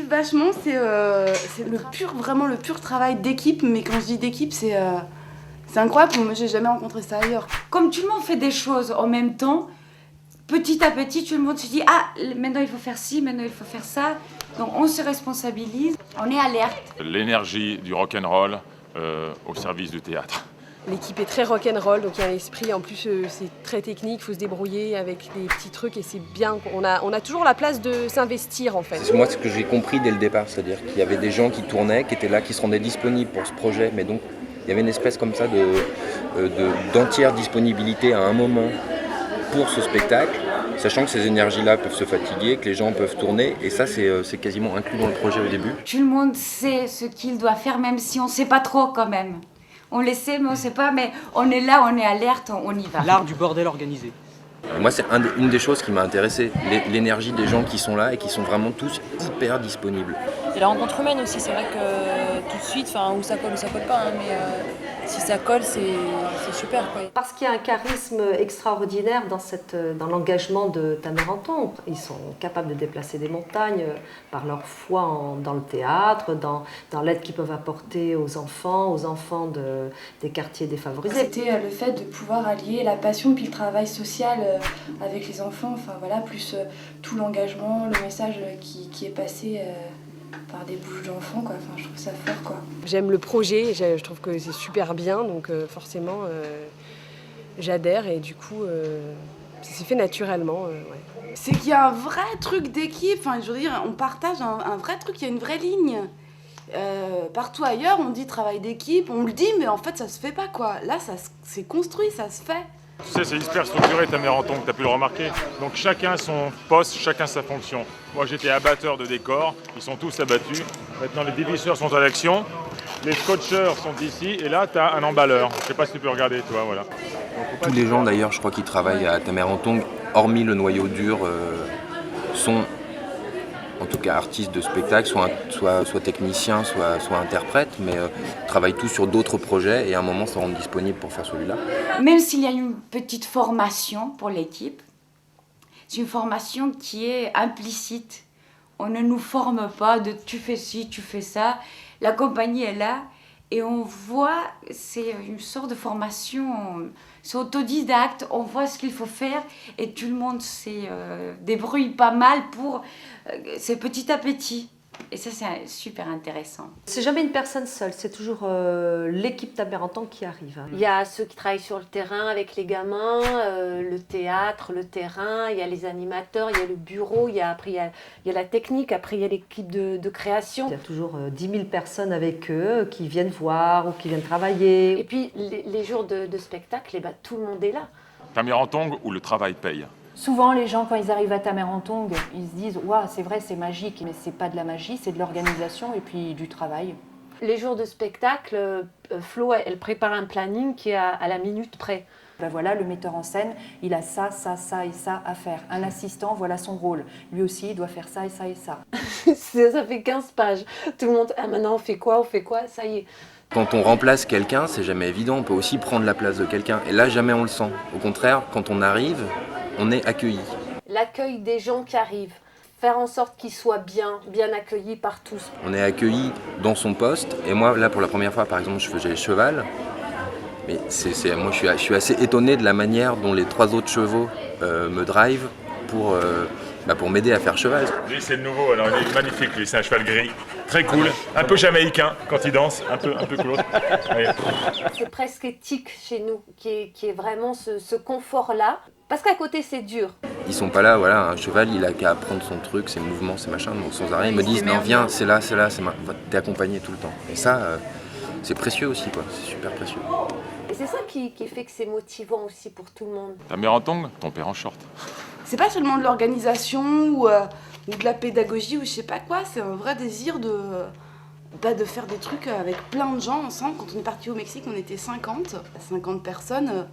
kiffe vachement, c'est vraiment le pur travail d'équipe. Mais quand je dis d'équipe, c'est incroyable. Moi, j'ai jamais rencontré ça ailleurs. Comme tout le monde fait des choses en même temps, petit à petit, tout le monde se dit « Ah, maintenant il faut faire ci, maintenant il faut faire ça ». Donc on se responsabilise, on est alerte. L'énergie du rock'n'roll au service du théâtre. L'équipe est très rock'n'roll, donc il y a un esprit, en plus c'est très technique, il faut se débrouiller avec des petits trucs et c'est bien. On a toujours la place de s'investir en fait. C'est moi ce que j'ai compris dès le départ, c'est-à-dire qu'il y avait des gens qui tournaient, qui étaient là, qui se rendaient disponibles pour ce projet, mais donc il y avait une espèce comme ça d'entière disponibilité à un moment pour ce spectacle, sachant que ces énergies-là peuvent se fatiguer, que les gens peuvent tourner, et ça c'est quasiment inclus dans le projet au début. Tout le monde sait ce qu'il doit faire, même si on ne sait pas trop quand même. On le sait, mais on ne sait pas, mais on est là, on est alerte, on y va. L'art du bordel organisé. Moi, c'est une des choses qui m'a intéressé, l'énergie des gens qui sont là et qui sont vraiment tous hyper disponibles. Et la rencontre humaine aussi, c'est vrai que tout de suite, où ça colle ou ça colle pas, hein, mais si ça colle, c'est super, quoi. Parce qu'il y a un charisme extraordinaire dans l'engagement de Tamer en Tongres. Ils sont capables de déplacer des montagnes par leur foi dans le théâtre, dans l'aide qu'ils peuvent apporter aux enfants des quartiers défavorisés. C'était le fait de pouvoir allier la passion puis le travail social avec les enfants, plus tout l'engagement, le message qui est passé par des bouches d'enfants, quoi. Je trouve ça fort, quoi. J'aime le projet, je trouve que c'est super bien, donc forcément j'adhère et du coup ça s'est fait naturellement. Ouais. C'est qu'il y a un vrai truc d'équipe, on partage un vrai truc, il y a une vraie ligne. Partout ailleurs, on dit travail d'équipe, on le dit, mais en fait ça se fait pas, quoi. Là, c'est construit, ça se fait. Tu sais, c'est hyper structuré Tamer en Tongres, t'as pu le remarquer. Donc chacun son poste, chacun sa fonction. Moi j'étais abatteur de décors, ils sont tous abattus. Maintenant les dévisseurs sont à l'action, les scotcheurs sont ici, et là t'as un emballeur. Je sais pas si tu peux regarder, toi, voilà. Tous les gens d'ailleurs, je crois, qui travaillent à Tamer en Tongres, hormis le noyau dur, sont en tout cas artistes de spectacle, soit techniciens, soit interprètes, mais travaillent tous sur d'autres projets et à un moment se rendent disponibles pour faire celui-là. Même s'il y a une petite formation pour l'équipe, c'est une formation qui est implicite. On ne nous forme pas de tu fais ci, tu fais ça. La compagnie est là et on voit, c'est une sorte de formation, c'est autodidacte, on voit ce qu'il faut faire et tout le monde se débrouille pas mal c'est petit à petit. Et ça, c'est super intéressant. C'est jamais une personne seule, c'est toujours l'équipe Tamer en Tongres qui arrive. Il y a ceux qui travaillent sur le terrain avec les gamins, le théâtre, le terrain, il y a les animateurs, il y a le bureau, il y a la technique, après il y a l'équipe de création. Il y a toujours 10 000 personnes avec eux qui viennent voir ou qui viennent travailler. Et puis les jours de spectacle, tout le monde est là. Tamer en Tongres où le travail paye. Souvent, les gens, quand ils arrivent à Tamer en Tongres, ils se disent « Waouh, c'est vrai, c'est magique », mais c'est pas de la magie, c'est de l'organisation et puis du travail. Les jours de spectacle, Flo, elle prépare un planning qui est à la minute près. Voilà, le metteur en scène, il a ça, ça, ça et ça à faire. Un assistant, voilà son rôle. Lui aussi, il doit faire ça et ça et ça. Ça fait 15 pages. Tout le monde, maintenant on fait quoi, ça y est. Quand on remplace quelqu'un, c'est jamais évident, on peut aussi prendre la place de quelqu'un. Et là, jamais on le sent. Au contraire, quand on arrive, on est accueilli. L'accueil des gens qui arrivent, faire en sorte qu'ils soient bien accueillis par tous. On est accueilli dans son poste, et moi, là, pour la première fois, par exemple, je faisais cheval. Mais moi, je suis assez étonné de la manière dont les 3 autres chevaux me drivent pour m'aider à faire cheval. Lui, c'est le nouveau, alors il est magnifique, lui, c'est un cheval gris. Très cool, un peu jamaïcain quand il danse, un peu cool. C'est presque éthique chez nous, qui est vraiment ce confort-là. Parce qu'à côté, c'est dur. Ils sont pas là, voilà, un cheval, il a qu'à apprendre son truc, ses mouvements, ses machins, donc sans arrêt, ils me disent, non, viens, c'est là, t'es accompagné tout le temps. Et ça, c'est précieux aussi, quoi, c'est super précieux. Et c'est ça qui fait que c'est motivant aussi pour tout le monde. Tamer en Tongres, ton père en short. C'est pas seulement de l'organisation ou de la pédagogie ou je sais pas quoi, c'est un vrai désir de faire des trucs avec plein de gens ensemble. Quand on est parti au Mexique, on était 50 personnes.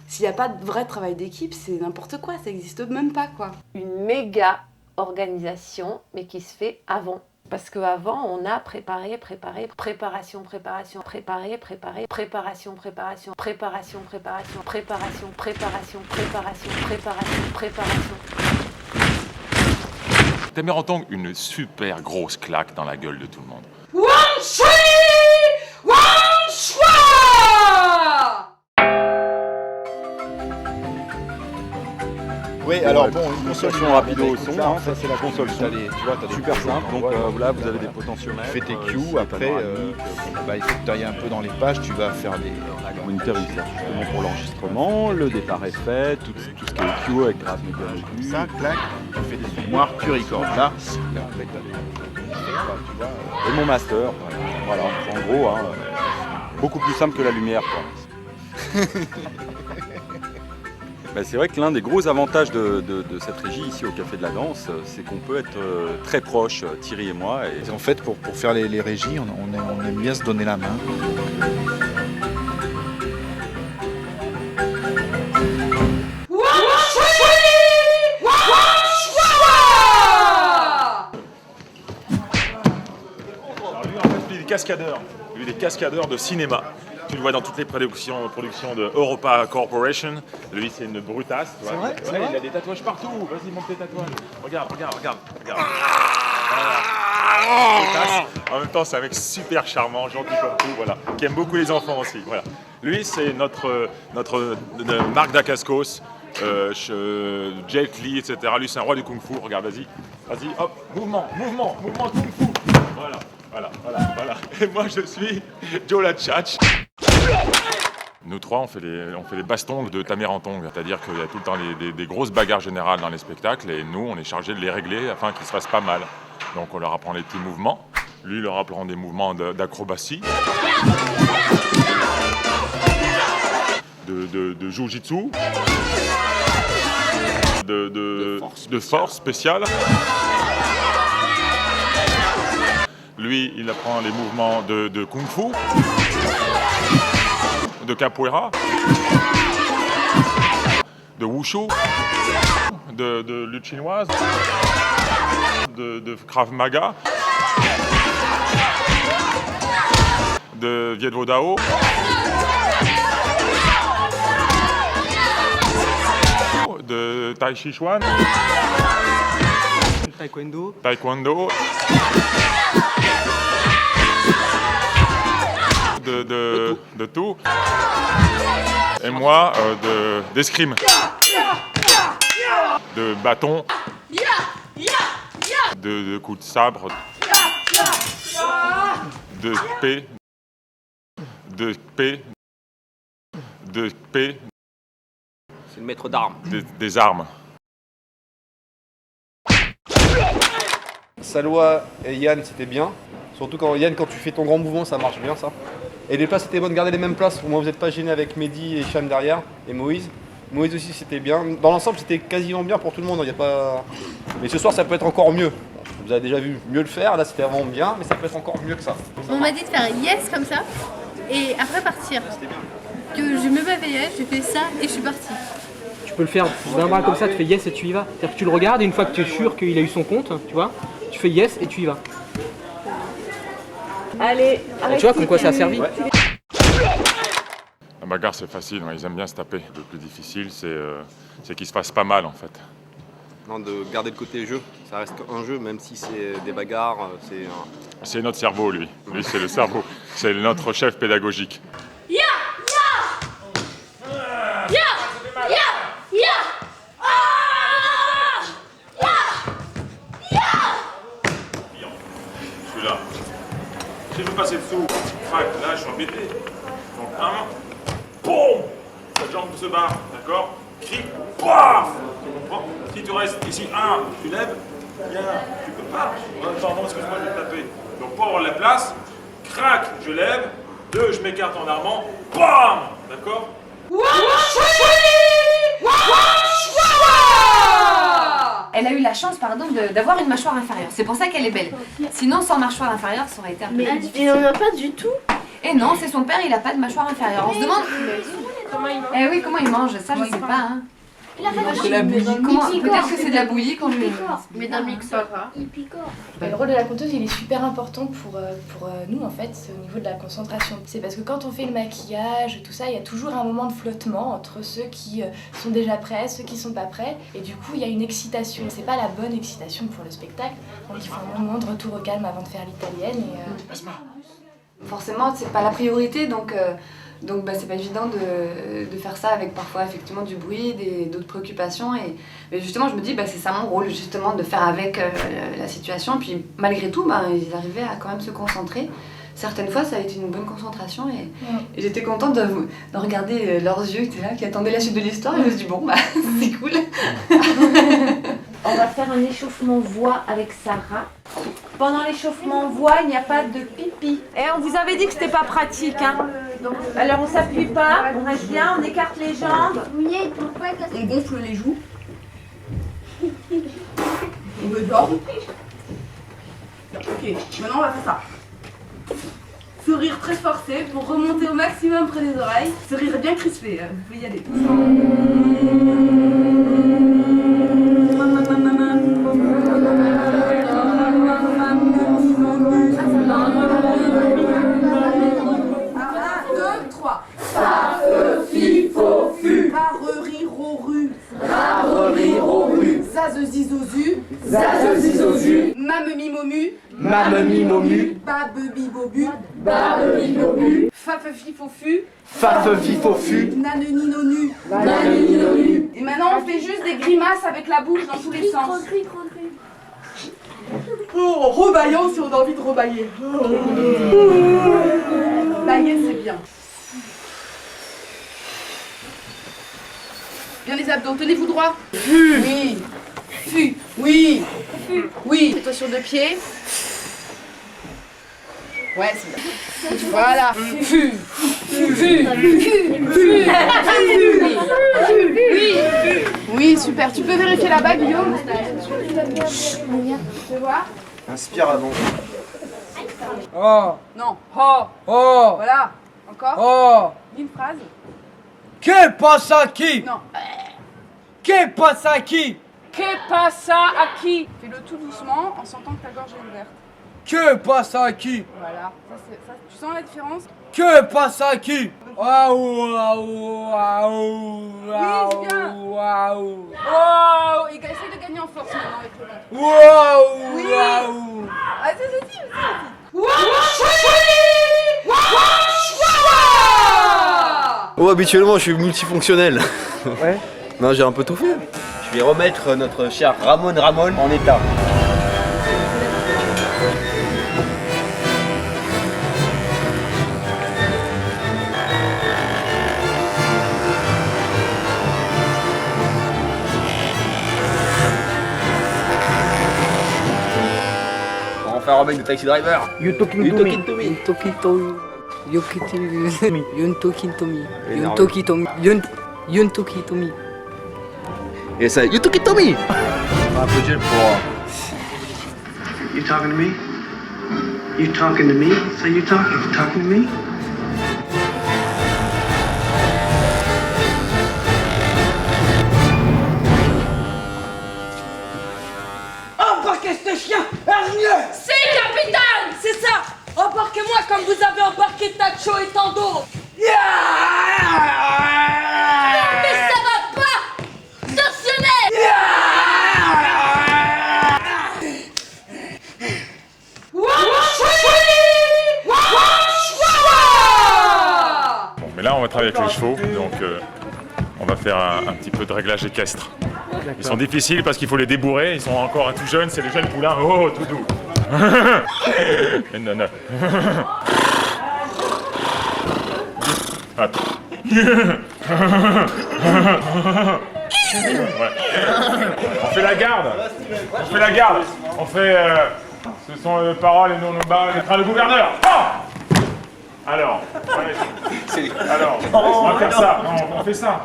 S'il n'y a pas de vrai travail d'équipe, c'est n'importe quoi, ça n'existe même pas, quoi. Une méga organisation, mais qui se fait avant. Parce qu'avant, on a préparé, préparation, préparation. Tamerantong, une super grosse claque dans la gueule de tout le monde. Oui, alors bon, une console son rapido au son, ça c'est la console son. Tu vois, t'as super simple, donc là vous avez des potentiomètres. Tu fais tes cues, après il faut que tu ailles un peu dans les pages, tu vas faire des... Moniteur il sert justement pour l'enregistrement, le départ est fait, tout ce qui est cue avec grave mécanique. Ça, clac, tu fais des mémoires, tu recordes là. Et après tu as Et mon master, voilà, en gros, hein, beaucoup plus simple que la lumière, quoi. Ben, c'est vrai que l'un des gros avantages de cette régie ici au Café de la Danse, c'est qu'on peut être très proche, Thierry et moi. Et... En fait, pour faire les régies, on aime bien se donner la main. Alors lui, en fait, il est cascadeur. Lui, il est cascadeur de cinéma. Tu le vois dans toutes les productions de Europa Corporation. Lui, c'est une brutasse. C'est vrai, ouais, il a des tatouages partout. Vas-y, monte tes tatouages. Regarde. Voilà. Brutasse. En même temps, c'est un mec super charmant, gentil comme tout, voilà. Qui aime beaucoup les enfants aussi. Voilà. Lui, c'est notre Marc Dacascos, Jet Li, etc. Lui, c'est un roi du kung-fu. Regarde, vas-y, hop, mouvement kung-fu. Voilà. Et moi, je suis Joe Latchach. Nous trois, on fait les bastons de Tamerantong, c'est-à-dire qu'il y a tout le temps des grosses bagarres générales dans les spectacles et nous, on est chargé de les régler afin qu'ils se fassent pas mal. Donc on leur apprend les petits mouvements, lui il leur apprend des mouvements d'acrobatie, de jiu-jitsu, de force spéciale. Lui, il apprend les mouvements de kung-fu, de capoeira, de wushu, de lutte chinoise, de krav maga, de viet vo dao, de tai chi chuan, taekwondo, de tout. Et moi, d'escrime, de bâton, de coups de sabre, de paix, C'est le maître d'armes. des armes. Salwa et Yann, c'était bien. Surtout quand Yann, quand tu fais ton grand mouvement, ça marche bien ça. Et les places étaient bonnes, gardez les mêmes places. Au moins vous n'êtes pas gênés avec Mehdi et Cham derrière. Et Moïse. Moïse aussi c'était bien. Dans l'ensemble c'était quasiment bien pour tout le monde. Il y a pas... Mais ce soir ça peut être encore mieux. Vous avez déjà vu mieux le faire, là c'était vraiment bien, mais ça peut être encore mieux que ça. On m'a dit de faire yes comme ça et après partir. Que je me réveillais, j'ai fait ça et je suis partie. Tu peux le faire d'un bras comme ça, tu fais yes et tu y vas. C'est-à-dire que tu le regardes et une fois que tu es sûr qu'il a eu son compte, tu vois, tu fais yes et tu y vas. Allez, arrête. Tu vois comme quoi ça a servi. Ouais. La bagarre c'est facile, ils aiment bien se taper. Le plus difficile c'est qu'ils se fassent pas mal en fait. Non, de garder le côté jeu, ça reste un jeu, même si c'est des bagarres, C'est notre cerveau lui, c'est le cerveau, c'est notre chef pédagogique. Je suis là. Si je veux passer dessous, là je suis embêté. Donc boum, ta jambe se barre, d'accord? Crie, paf! Tu comprends? Si tu restes ici, tu lèves, tu peux pas. Attends, excuse-moi, je vais te taper. Donc pour avoir la place, crac, je lève, 2, je m'écarte en armant, bam! D'accord? Elle a eu la chance, d'avoir une mâchoire inférieure. C'est pour ça qu'elle est belle. Sinon, sans mâchoire inférieure, ça aurait été un peu difficile. Mais on n'a pas du tout. Et non, c'est son père, il a pas de mâchoire inférieure. On se demande... Comment il mange? Eh oui, comment il mange? Ça, je sais pas. Hein. De la bouillie. Comment on peut dire que c'est de la bouillie quand lui Mais dans le mixeur. Il picore. Le rôle de la conteuse, il est super important pour nous en fait, au niveau de la concentration. C'est parce que quand on fait le maquillage, tout ça, il y a toujours un moment de flottement entre ceux qui sont déjà prêts, ceux qui sont pas prêts, et du coup il y a une excitation. C'est pas la bonne excitation pour le spectacle, donc il faut un moment de retour au calme avant de faire l'italienne. Forcément, c'est pas la priorité, donc c'est pas évident de faire ça avec parfois effectivement du bruit, d'autres préoccupations. Mais justement, je me dis, c'est ça mon rôle, justement, de faire avec la situation. Puis malgré tout, ils arrivaient à quand même se concentrer. Certaines fois, ça a été une bonne concentration et j'étais contente de regarder leurs yeux qui attendaient la suite de l'histoire. Et je me suis dit, c'est cool. On va faire un échauffement voix avec Sarah. Pendant l'échauffement voix, il n'y a pas de pipi. Et on vous avait dit que c'était pas pratique, hein. Alors on s'appuie pas, on reste bien, on écarte les jambes. On gonfle les joues. On me dort. Ok, maintenant on va faire ça. Sourire très forcé pour remonter au maximum près des oreilles. Sourire bien crispé, vous pouvez y aller. Zazu, mamemi momu, babebi bobu, fafefi fofu, naneni nonu. Et maintenant on fait juste des grimaces avec la bouche dans tous les sens. Oh, rebaillant si on a envie de rebailler. Bailler c'est bien. Bien les abdos, tenez-vous droit. Oui. Fu. Oui. Oui. Fais-toi sur deux pieds. Ouais, c'est bien. Voilà. Fu. Oui, super. Tu peux vérifier là-bas, Guillaume? Tu veux voir? Inspire avant. Oh. Non. Oh. Oh. Voilà. Encore. Oh. Dis une phrase. Que passa qui? Non. Que passa qui? Que passa à qui? Fais-le tout doucement en sentant que ta gorge est ouverte. Que passa qui? Voilà. Ça, tu sens la différence? Que passa qui? Waouh, waouh, waouh, Oui, c'est bien. waouh. Wow. Et essaye de gagner en force maintenant avec le ventre. Waouh, Oui. waouh. Ah, c'est aussi. Oh, habituellement, je suis multifonctionnel. Ouais. Non, j'ai un peu tout fait. Je vais remettre notre cher Ramon en état. On va faire un remake de Taxi Driver. You talking to me. You talking to me. You talking to me. You talking to me. You talking to me. Et ça, you took it to me. On va applaudir pour... You talking to me? You talking to me? So you talking to me? Embarquez ce chien, hargneux! C'est capitaine, c'est ça. Embarquez-moi comme vous avez embarqué Tacho et tant d'autres. Mais ça va pas. Stationnez. Bon, mais là on va travailler avec les chevaux, donc on va faire un petit peu de réglage équestre. Ils sont difficiles parce qu'il faut les débourrer, ils sont encore tout jeunes, c'est les jeunes poulains, oh tout doux. Non. Attends. Ouais. On fait la garde. On fait... ce sont les paroles et non nos bas, les trains de gouverneur. Oh alors, on va faire ça. Non, on fait ça.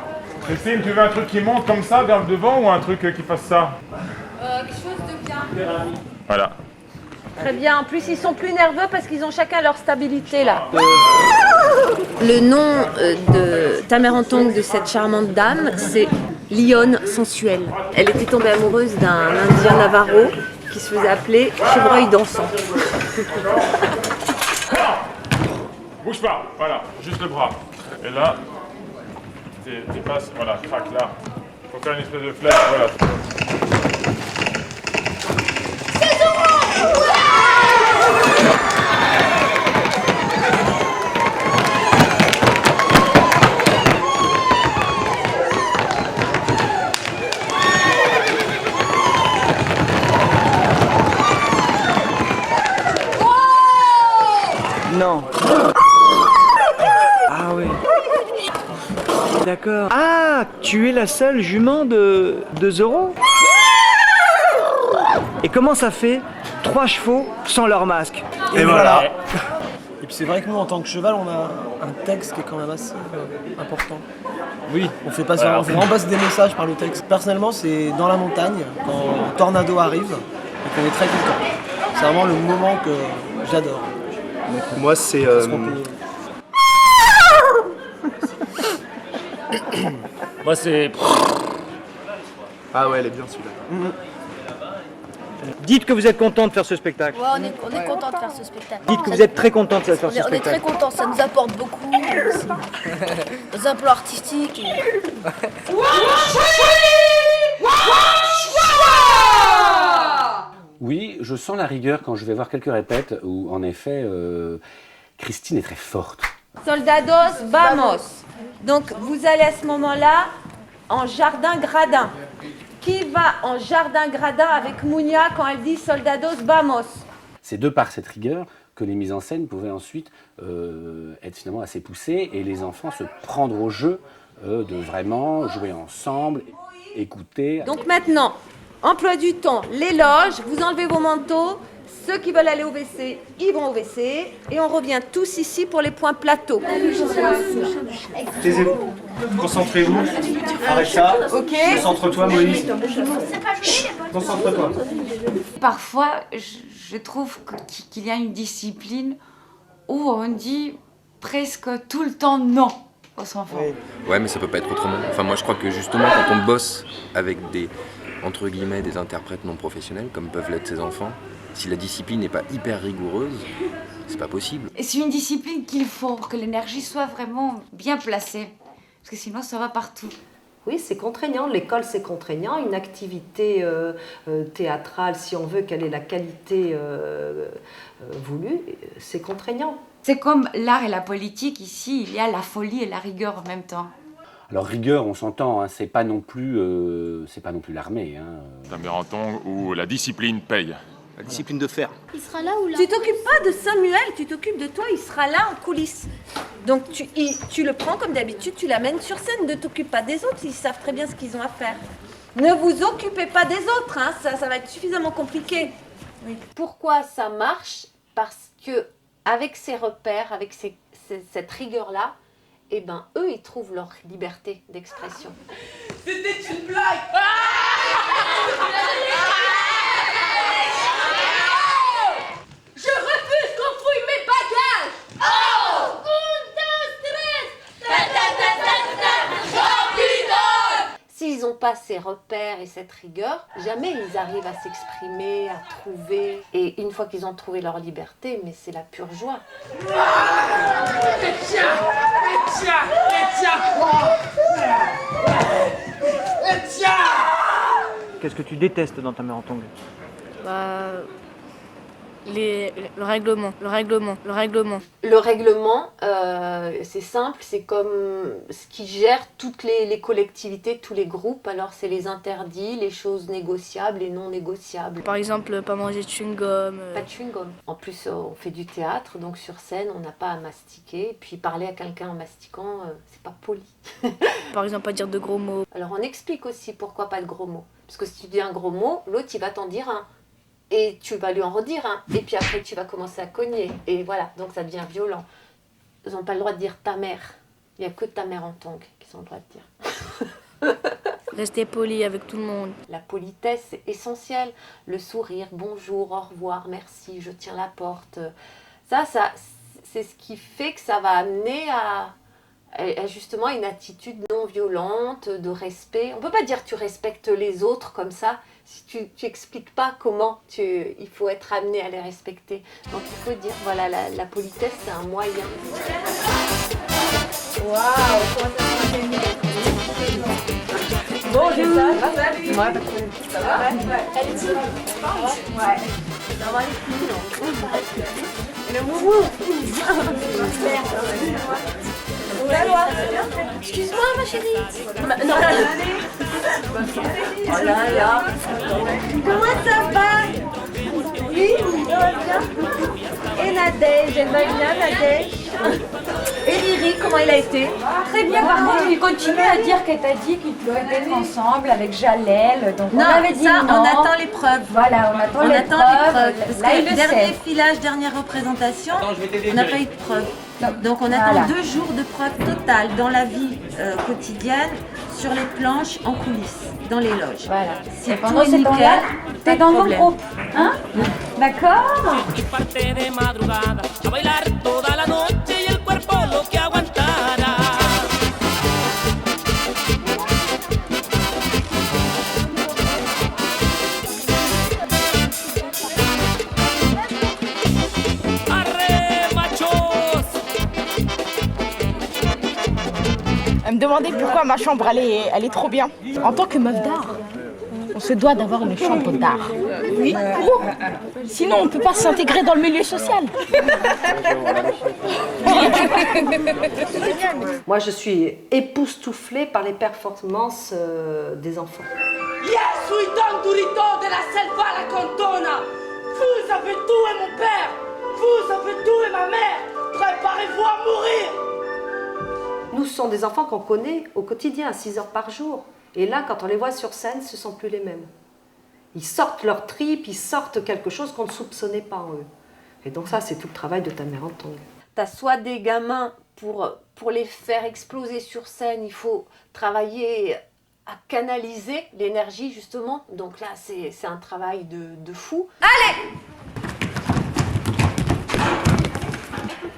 Christine, tu veux un truc qui monte comme ça vers le devant ou un truc qui fasse ça? Quelque chose de bien. Voilà. Très bien. En plus, ils sont plus nerveux parce qu'ils ont chacun leur stabilité là. Le nom de ta mère en tongue de cette charmante dame, c'est lionne sensuelle. Elle était tombée amoureuse d'un Indien Navarro qui se faisait appeler chevreuil dansant. Bouge pas, voilà, juste le bras. Et là, tu passes, voilà, crac là. Faut faire une espèce de flèche, voilà. Non. Ah ouais. D'accord. Ah, tu es la seule jument de Zorro? Et comment ça fait 3 chevaux sans leur masque? Et voilà. Et puis c'est vrai que nous, en tant que cheval, on a un texte qui est quand même assez important. Oui. On fait passer, on fait vraiment passer des messages par le texte. Personnellement, c'est dans la montagne, quand un tornado arrive, et qu'on est très content. C'est vraiment le moment que j'adore. Moi, c'est... Moi, c'est... Ah ouais, elle est bien celui-là. Dites que vous êtes content de faire ce spectacle. Ouais, on est content de faire ce spectacle. Dites que vous êtes très content de faire ce On est spectacle. très content, ça nous apporte beaucoup aussi. Dans un plan artistique. Oui, je sens la rigueur quand je vais voir quelques répètes où, en effet, Christine est très forte. Soldados, vamos. Donc vous allez à ce moment-là en jardin gradin. Qui va en jardin gradin avec Mounia quand elle dit Soldados, vamos? C'est de par cette rigueur que les mises en scène pouvaient ensuite être finalement assez poussées et les enfants se prendre au jeu de vraiment jouer ensemble, écouter. Donc maintenant, emploi du temps, l'éloge, vous enlevez vos manteaux. Ceux qui veulent aller au WC, ils vont au WC. Et on revient tous ici pour les points plateaux. Taisez-vous. Concentrez-vous. Arrête ça. Ok. Concentre-toi, Moïse. Concentre-toi. Parfois, je trouve qu'il y a une discipline où on dit presque tout le temps non aux enfants. Ouais, mais ça peut pas être autrement. Enfin, moi, je crois que justement, quand on bosse avec des, entre guillemets, des interprètes non professionnels, comme peuvent l'être ces enfants, si la discipline n'est pas hyper rigoureuse, c'est pas possible. Et c'est une discipline qu'il faut, que l'énergie soit vraiment bien placée. Parce que sinon, ça va partout. Oui, c'est contraignant. L'école, c'est contraignant. Une activité théâtrale, si on veut qu'elle ait la qualité voulue, c'est contraignant. C'est comme l'art et la politique. Ici, il y a la folie et la rigueur en même temps. Alors rigueur, on s'entend, hein, c'est pas non plus l'armée. Hein. Taméranton où la discipline paye. La discipline de fer. Il sera là ou là? Tu t'occupes pas de Samuel, tu t'occupes de toi, il sera là en coulisses. Donc tu le prends comme d'habitude, tu l'amènes sur scène, ne t'occupe pas des autres, ils savent très bien ce qu'ils ont à faire. Ne vous occupez pas des autres, hein, ça va être suffisamment compliqué. Oui. Pourquoi ça marche? Parce que avec ces repères, avec cette rigueur-là, eh ben, eux, ils trouvent leur liberté d'expression. C'était une blague. Je refuse qu'on fouille mes bagages. Oh! 1, 2, 3. S'ils n'ont pas ces repères et cette rigueur, jamais ils arrivent à s'exprimer, à trouver. Et une fois qu'ils ont trouvé leur liberté, mais c'est la pure joie. Qu'est-ce que tu détestes dans Tamérantongue? Le règlement. Le règlement, c'est simple, c'est comme ce qui gère toutes les collectivités, tous les groupes. Alors c'est les interdits, les choses négociables et non négociables. Par exemple, pas manger de chewing-gum. Pas de chewing-gum. En plus, on fait du théâtre, donc sur scène, on n'a pas à mastiquer. Puis parler à quelqu'un en mastiquant, c'est pas poli. Par exemple, pas dire de gros mots. Alors on explique aussi pourquoi pas de gros mots. Parce que si tu dis un gros mot, l'autre il va t'en dire un. Et tu vas lui en redire un. Et puis après tu vas commencer à cogner. Et voilà, donc ça devient violent. Ils n'ont pas le droit de dire ta mère. Il n'y a que Tamérantongue qui ont le droit de dire. Rester poli avec tout le monde. La politesse, c'est essentiel. Le sourire, bonjour, au revoir, merci, je tiens la porte. Ça c'est ce qui fait que ça va amener Elle a justement une attitude non violente, de respect. On ne peut pas dire que tu respectes les autres comme ça si tu n'expliques pas comment il faut être amené à les respecter. Donc il faut dire, voilà, la politesse, c'est un moyen. Waouh, comment ça s'est bon, c'est ça, salut. Ouais, ça va? Elle est timide. Ouais. Ça va, elle est timide. Et le mouvement. Excuse-moi, ma chérie. Non, Oh là là. Comment ça va? Oui, ça va bien. Et Nadège, elle va bien, Nadège. Et Riri, comment il a été? Très bien, par contre, il continue à dire qu'elle t'a dit qu'ils pouvaient être ensemble avec Jalel. Donc Non, on avait dit ça, non. on attend l'épreuve. Voilà, on attend l'épreuve. Parce Là, il que le dernier sait. filage, dernière représentation, on n'a pas eu de preuve. Donc on Voilà. attend 2 jours de preuve totale dans la vie quotidienne, sur les planches, en coulisses, dans les loges. Voilà. Si Et tout pendant est ce nickel, temps-là, pas t'es de dans mon problème. groupe. Hein? D'accord? Parte de madrugada, a bailar toda la noche y el cuerpo lo que aguantara. Arre, machos! Elle me demandait pourquoi ma chambre elle est trop bien. En tant que meuf d'art, on se doit d'avoir une chambre d'art. Oui. Sinon on ne peut pas s'intégrer dans le milieu social. Moi, je suis époustouflée par les performances des enfants. Yes, we don't do it all de la selva la cantona. Vous avez tué mon père. Vous avez tué ma mère. Préparez-vous à mourir. Nous, ce sont des enfants qu'on connaît au quotidien, à 6 heures par jour. Et là, quand on les voit sur scène, ce ne sont plus les mêmes. Ils sortent leur tripes, ils sortent quelque chose qu'on ne soupçonnait pas en eux. Et donc ça, c'est tout le travail de Tamerlan-Tongue. Tu as soit des gamins, pour les faire exploser sur scène, il faut travailler à canaliser l'énergie, justement. Donc là, c'est un travail de fou. Allez!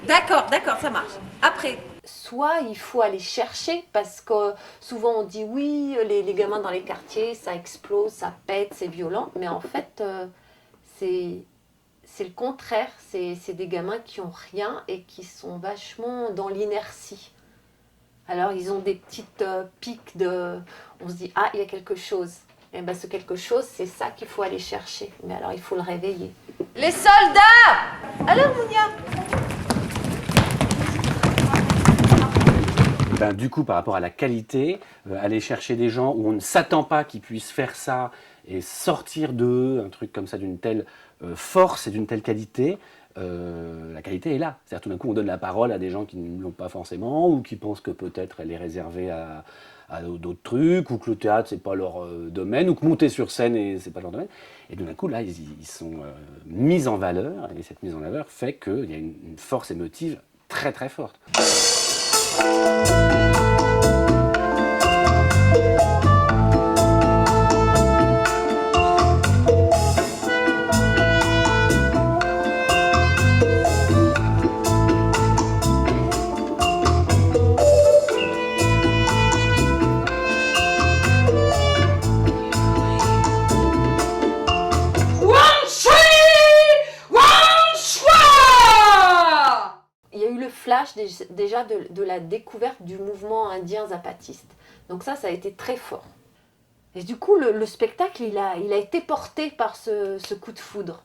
D'accord, ça marche. Après. Soit il faut aller chercher, parce que souvent on dit oui, les gamins dans les quartiers, ça explose, ça pète, c'est violent. Mais en fait, c'est le contraire. C'est des gamins qui ont rien et qui sont vachement dans l'inertie. Alors ils ont des petites piques de... On se dit, ah, il y a quelque chose. Et bien ce quelque chose, c'est ça qu'il faut aller chercher. Mais alors il faut le réveiller. Les soldats! Alors, Mounia? Ben, du coup, par rapport à la qualité, aller chercher des gens où on ne s'attend pas qu'ils puissent faire ça et sortir d'eux un truc comme ça d'une telle force et d'une telle qualité, la qualité est là. C'est-à-dire tout d'un coup, on donne la parole à des gens qui ne l'ont pas forcément ou qui pensent que peut-être elle est réservée à d'autres trucs, ou que le théâtre, c'est pas leur domaine, ou que monter sur scène, et c'est pas leur domaine. Et tout d'un coup, là, ils sont mis en valeur, et cette mise en valeur fait qu'il y a une force émotive très très forte. Il y a eu le flash déjà de la découverte du mouvement indien zapatiste. Donc ça a été très fort. Et du coup, le spectacle, il a été porté par ce coup de foudre.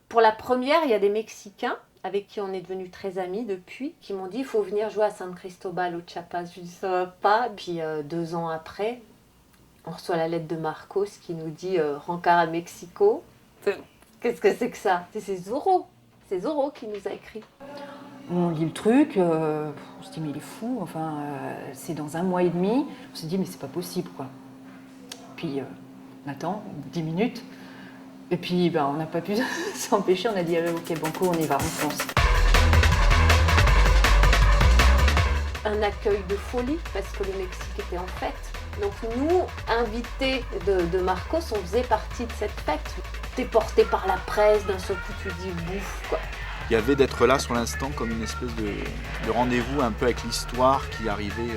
Pour la première, il y a des Mexicains avec qui on est devenus très amis depuis, qui m'ont dit, il faut venir jouer à San Cristobal au Chiapas. Je dis, ça va pas. Puis 2 ans après, on reçoit la lettre de Marcos qui nous dit, Rencard à Mexico. Qu'est-ce que c'est que ça? C'est Zorro. C'est Zorro qui nous a écrit. On lit le truc, on se dit mais il est fou, enfin c'est dans 1 mois et demi. On se dit mais c'est pas possible quoi. Puis on attend 10 minutes et puis on n'a pas pu s'empêcher, on a dit ok banco, on y va, on fonce. Un accueil de folie parce que le Mexique était en fête. Donc nous, invités de Marcos, on faisait partie de cette fête. T'es porté par la presse, d'un seul coup tu dis bouffe quoi. il y avait d'être là sur l'instant comme une espèce de rendez-vous un peu avec l'histoire qui arrivait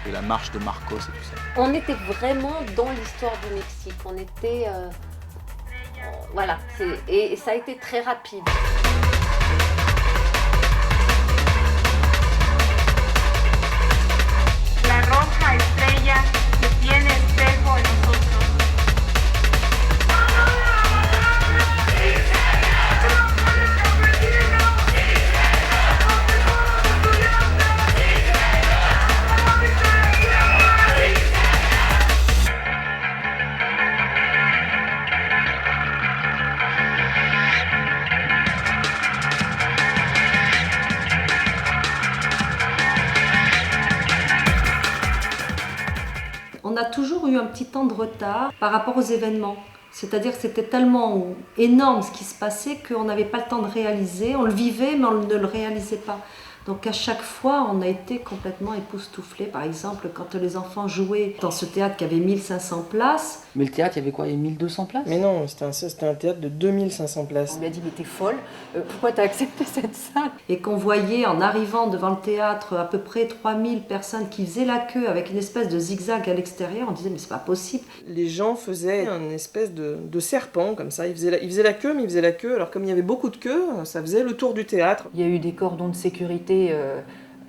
de la marche de Marcos et tout ça. On était vraiment dans l'histoire du Mexique. On était... voilà, et ça a été très rapide. La roja estrella que tiene espejo en nosotros. On a toujours eu un petit temps de retard par rapport aux événements. C'est-à-dire que c'était tellement énorme ce qui se passait qu'on n'avait pas le temps de réaliser. On le vivait, mais on ne le réalisait pas. Donc à chaque fois, on a été complètement époustouflés. Par exemple, quand les enfants jouaient dans ce théâtre qui avait 1500 places. Mais le théâtre, il y avait quoi? Il y avait 1200 places? Mais non, c'était un théâtre de 2500 places. On lui a dit, mais t'es folle, pourquoi t'as accepté cette salle? Et qu'on voyait en arrivant devant le théâtre à peu près 3000 personnes qui faisaient la queue avec une espèce de zigzag à l'extérieur, on disait mais c'est pas possible. Les gens faisaient une espèce de serpent comme ça, ils faisaient la queue, mais ils faisaient la queue, alors comme il y avait beaucoup de queues, ça faisait le tour du théâtre. Il y a eu des cordons de sécurité,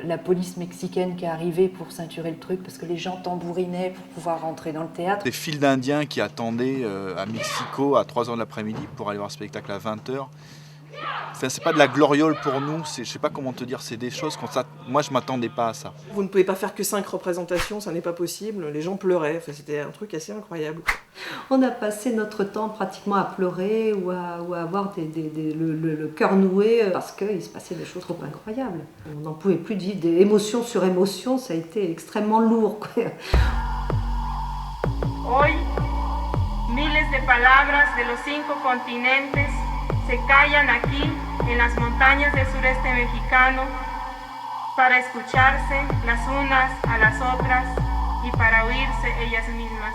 la police mexicaine qui est arrivée pour ceinturer le truc parce que les gens tambourinaient pour pouvoir rentrer dans le théâtre. Des files d'Indiens qui attendaient à Mexico à 3h de l'après-midi pour aller voir le spectacle à 20h. Enfin, c'est pas de la gloriole pour nous, je sais pas comment te dire, c'est des choses moi je m'attendais pas à ça. Vous ne pouvez pas faire que 5 représentations, ça n'est pas possible, les gens pleuraient, enfin, c'était un truc assez incroyable. On a passé notre temps pratiquement à pleurer ou à avoir le cœur noué parce qu'il se passait des choses trop incroyables. On n'en pouvait plus de vivre des émotions sur émotions, ça a été extrêmement lourd, quoi. Hoy, miles de palabras de los 5 continentes se callan aquí en las montañas del sureste mexicano para escucharse las unas a las otras y para oírse ellas mismas.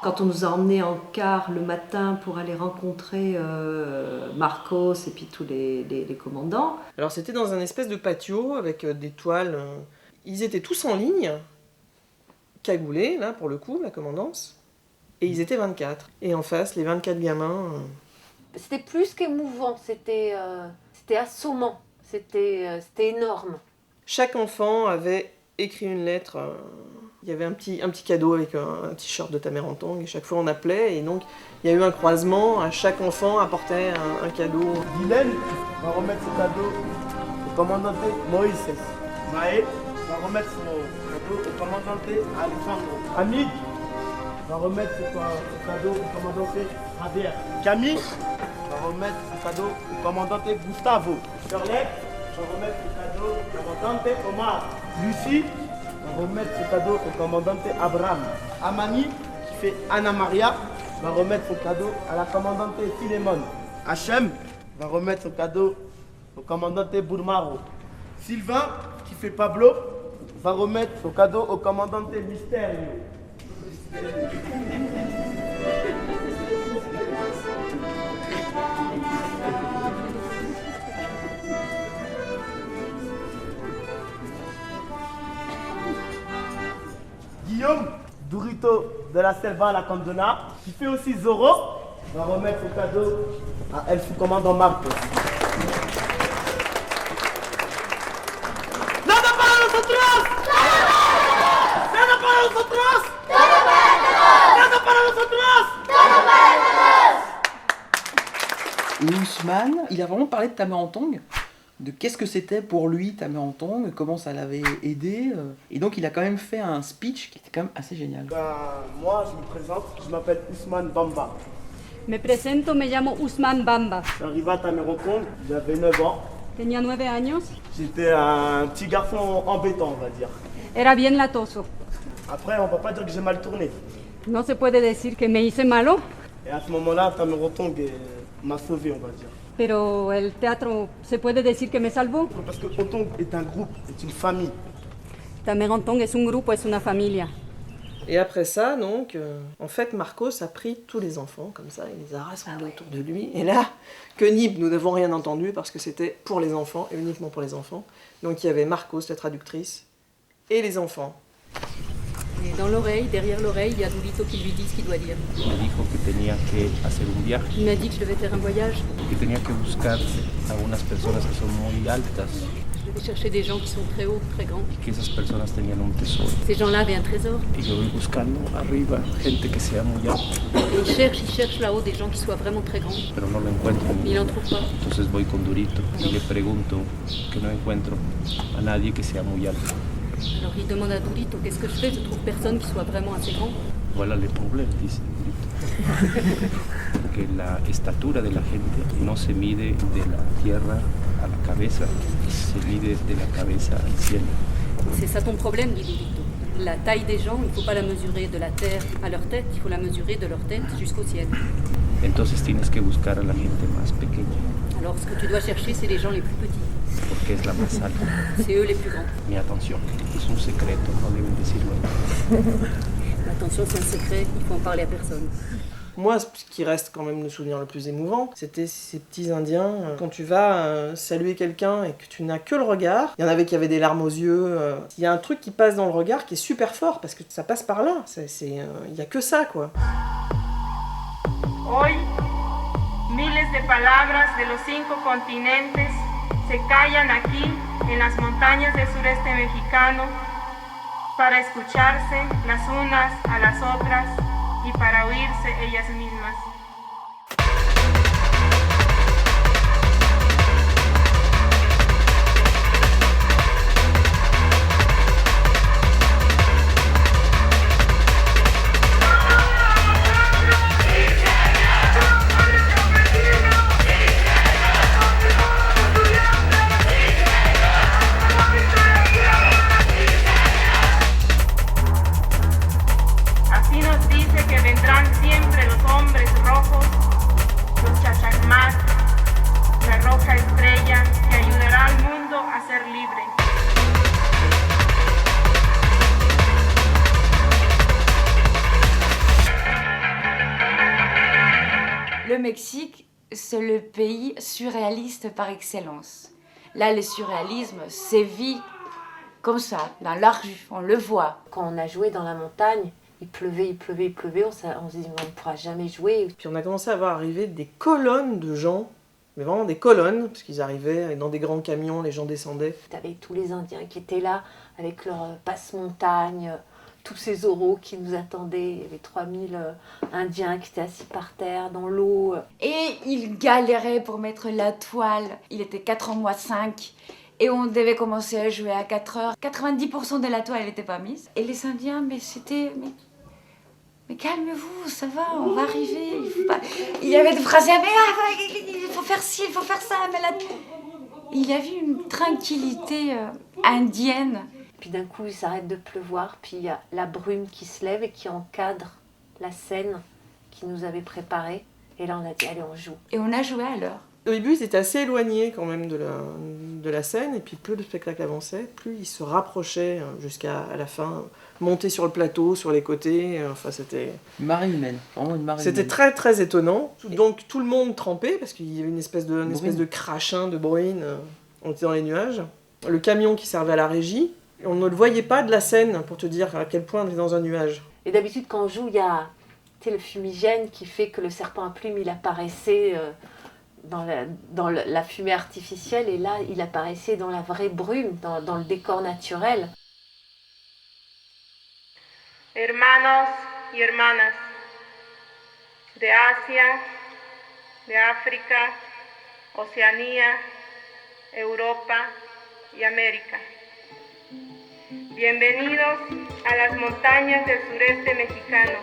Quand on nous a emmenés en car le matin pour aller rencontrer Marcos et puis tous les commandants. Alors c'était dans un espèce de patio avec des toiles. Ils étaient tous en ligne, cagoulés là pour le coup, la commandance. Et ils étaient 24. Et en face, les 24 gamins... C'était plus qu'émouvant, c'était assommant, c'était énorme. Chaque enfant avait écrit une lettre, il y avait un petit cadeau avec un t-shirt de ta mère en tongue, et chaque fois on appelait, et donc il y a eu un croisement, chaque enfant apportait un cadeau. Dylan va remettre ce cadeau au commandant Moïse. Maë va remettre son cadeau au commandant Alejandro. Hamid va remettre ce cadeau au commandant Javier. Camille va remettre ce cadeau au commandant Gustavo. Shirley va remettre ce cadeau au commandant Omar. Lucie va remettre ce cadeau au commandant Abraham. Amani, qui fait Anna Maria, va remettre son cadeau à la commandante Philémon. Hachem va remettre son cadeau au commandant Bourmaro. Sylvain, qui fait Pablo, va remettre son cadeau au commandant Mysterio. Guillaume, Durito de la Selva à la Condona, qui fait aussi Zorro, va remettre son cadeau à El sous-commandant Marcos. ¡Nada para nosotros! ¡Nada para nosotros! ¡Nada para nosotros! Et Ousmane, il a vraiment parlé de Tamer Antong, de qu'est-ce que c'était pour lui Tamer Antong, comment ça l'avait aidé. Et donc il a quand même fait un speech qui était quand même assez génial. Moi, je me présente, je m'appelle Ousmane Bamba. Me presento, me llamo Ousmane Bamba. Je suis arrivé à Tamer Antong, j'avais 9 ans. Tenía 9 años. J'étais un petit garçon embêtant, on va dire. Era bien latoso. Après, on va pas dire que j'ai mal tourné. No se puede decir que me hice malo. Et à ce moment-là, Tamer Antong m'a sauvé, on va dire. Pero el teatro, ¿se puede decir que me salvó? Parce que Antong est un groupe, est une famille. Tamer Antong es un grupo, es una familia. Et après ça, donc, en fait, Marcos a pris tous les enfants, comme ça, il les a rassemblés autour de lui. Et là, que Nib, nous n'avons rien entendu parce que c'était pour les enfants, et uniquement pour les enfants. Donc il y avait Marcos, la traductrice, et les enfants. Et dans l'oreille, derrière l'oreille, il y a Durito qui lui dit ce qu'il doit dire. Me dijo que tenía que hacer un viaje. Il m'a dit que je devais faire un voyage. Que tenía que buscar algunas personas que son muy altas. Je devais chercher des gens qui sont très hauts, très grands. Y que esas personas tenían un tesoro. Ces gens-là avaient un trésor. Y yo voy buscando arriba gente que sea muy alta. Et il cherche là-haut des gens qui soient vraiment très grands. Pero no lo encuentro. Il n'en trouve pas. Entonces voy con Durito y le pregunto que no encuentro a nadie que sea muy alto. Alors il demande à Durito, qu'est-ce que je fais? Je trouve personne qui soit vraiment assez grand. Voilà le problema, dice Durito. Que la estatura de la gente no se mide de la tierra a la cabeza, se mide de la cabeza al cielo. C'est ça ton problème, dit Durito. La taille des gens, il ne faut pas la mesurer de la terre à leur tête, il faut la mesurer de leur tête jusqu'au ciel. Entonces tienes que buscar a la gente más pequeña. Alors ce que tu dois chercher, c'est les gens les plus petits. Porque es la más alta. C'est eux les plus grands. Mi atención, es un secreto, no deben decirlo. Attention, c'est un secret, il faut en parler à personne. Moi, ce qui reste quand même le souvenir le plus émouvant, c'était ces petits Indiens. Quand tu vas saluer quelqu'un et que tu n'as que le regard, il y en avait qui avaient des larmes aux yeux. Il y a un truc qui passe dans le regard qui est super fort parce que ça passe par là. Il n'y a que ça, quoi. Hoy, miles de palabras de los 5 continentes se callan aquí en las montañas del sureste mexicano para escucharse las unas a las otras y para oírse ellas mismas. Así nos dice que vendrán siempre los hombres rojos, los chachalmas, la roja estrella que ayudará al mundo a ser libre. Le Mexique, c'est le pays surréaliste par excellence. Là, le surréalisme sévit comme ça, dans la rue, on le voit. Quand on a joué dans la montagne, il pleuvait, on se dit on ne pourra jamais jouer. Puis on a commencé à voir arriver des colonnes de gens, mais vraiment des colonnes, parce qu'ils arrivaient dans des grands camions, les gens descendaient. T'avais tous les Indiens qui étaient là, avec leur passe-montagne, tous ces oraux qui nous attendaient. Il y avait 3000 Indiens qui étaient assis par terre, dans l'eau. Et ils galéraient pour mettre la toile. Il était 4h moins 5. Et on devait commencer à jouer à 4h. 90% de la toile n'était pas mise. Et les Indiens, mais c'était... Mais calmez-vous, ça va, on va arriver. Il y avait des phrases, mais il faut faire ci, il faut faire ça. Mais là... Il y avait une tranquillité indienne. Puis d'un coup, il s'arrête de pleuvoir, puis il y a la brume qui se lève et qui encadre la scène qui nous avait préparée. Et là, on a dit, allez, on joue. Et on a joué à l'heure. Au début, ils étaient assez éloignés quand même de la scène, et puis plus le spectacle avançait, plus ils se rapprochaient jusqu'à la fin, monter sur le plateau, sur les côtés, enfin c'était... Une marée humaine, vraiment une marée C'était humaine. très très étonnant. Donc tout le monde trempait, parce qu'il y avait une espèce de crachin, de bruine, on était dans les nuages. Le camion qui servait à la régie, on ne le voyait pas de la scène, pour te dire à quel point on était dans un nuage. Et d'habitude, quand on joue, il y a le fumigène qui fait que le serpent à plumes, il apparaissait... dans la fumée artificielle, et là, il apparaissait dans la vraie brume, dans le décor naturel. Hermanos y hermanas de Asia, de África, Oceanía, Europa y América. Bienvenidos a las montañas del sureste mexicano.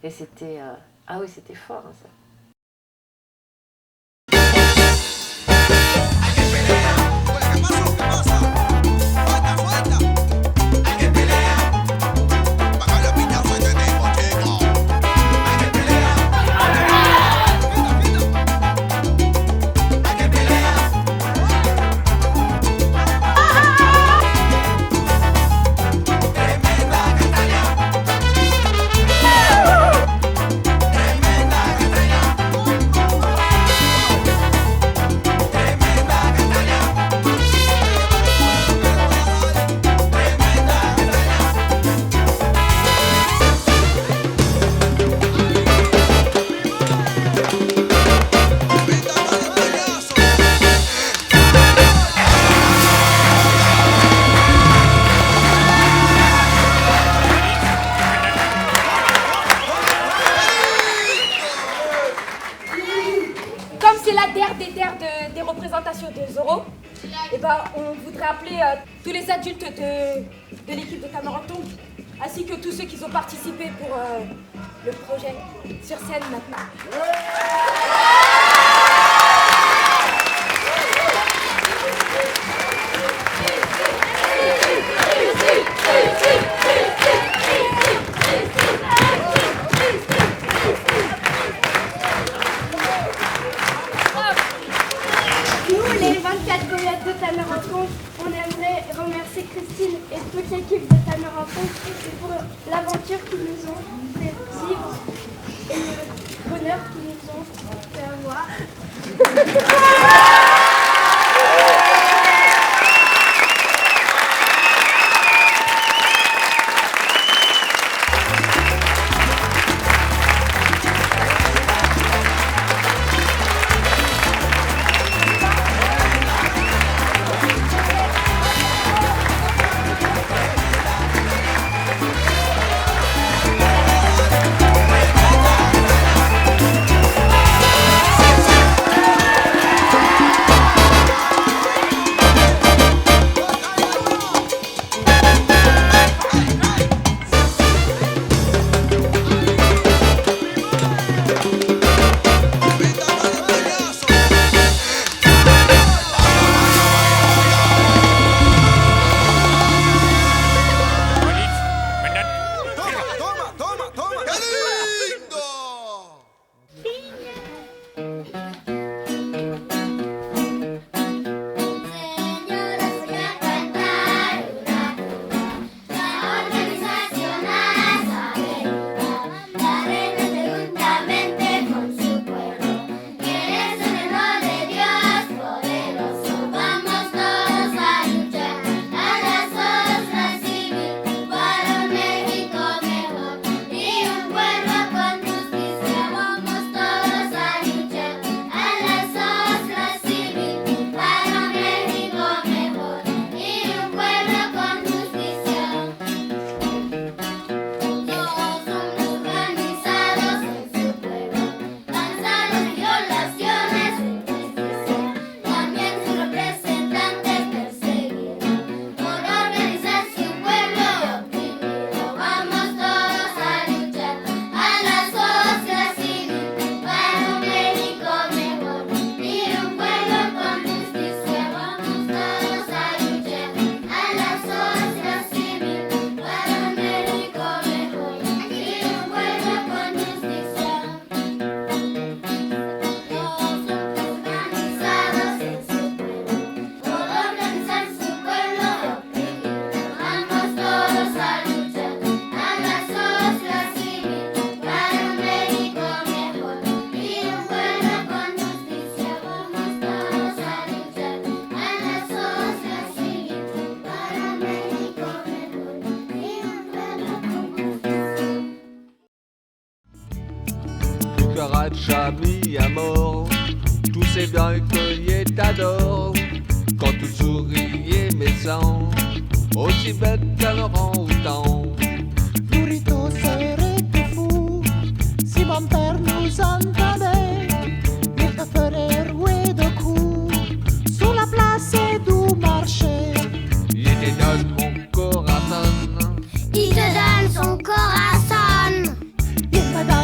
Et c'était... ah oui, c'était fort, hein, ça. Des représentations de Zorro, et on voudrait appeler tous les adultes de l'équipe de Tamerontongue, ainsi que tous ceux qui ont participé pour le projet sur scène maintenant. On aimerait remercier Christine et toute l'équipe de Tamerontongue pour l'aventure qu'ils nous ont fait vivre et le bonheur qu'ils nous ont fait avoir. Cucaracha mis à mort, tous ces biens cueillis t'adorent. Quand tu souris et méchant, aussi bête qu'un orang-outan. Burrito serait fou si mon père nous entendait. Il te ferait rouer de coups sous la place du marché. Il te donne mon corazon. Il te donne son corazon. Il me donne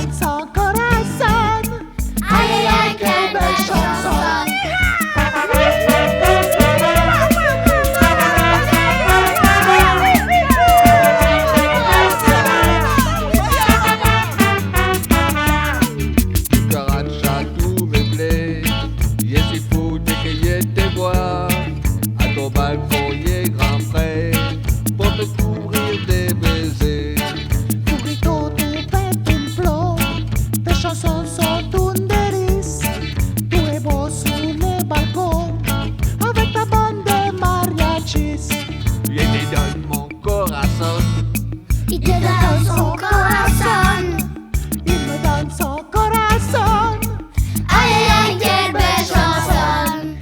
y me donne son corazón. Y me donne son corazón. Ay, ay, ay, quelle belle chanson.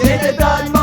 Y me donne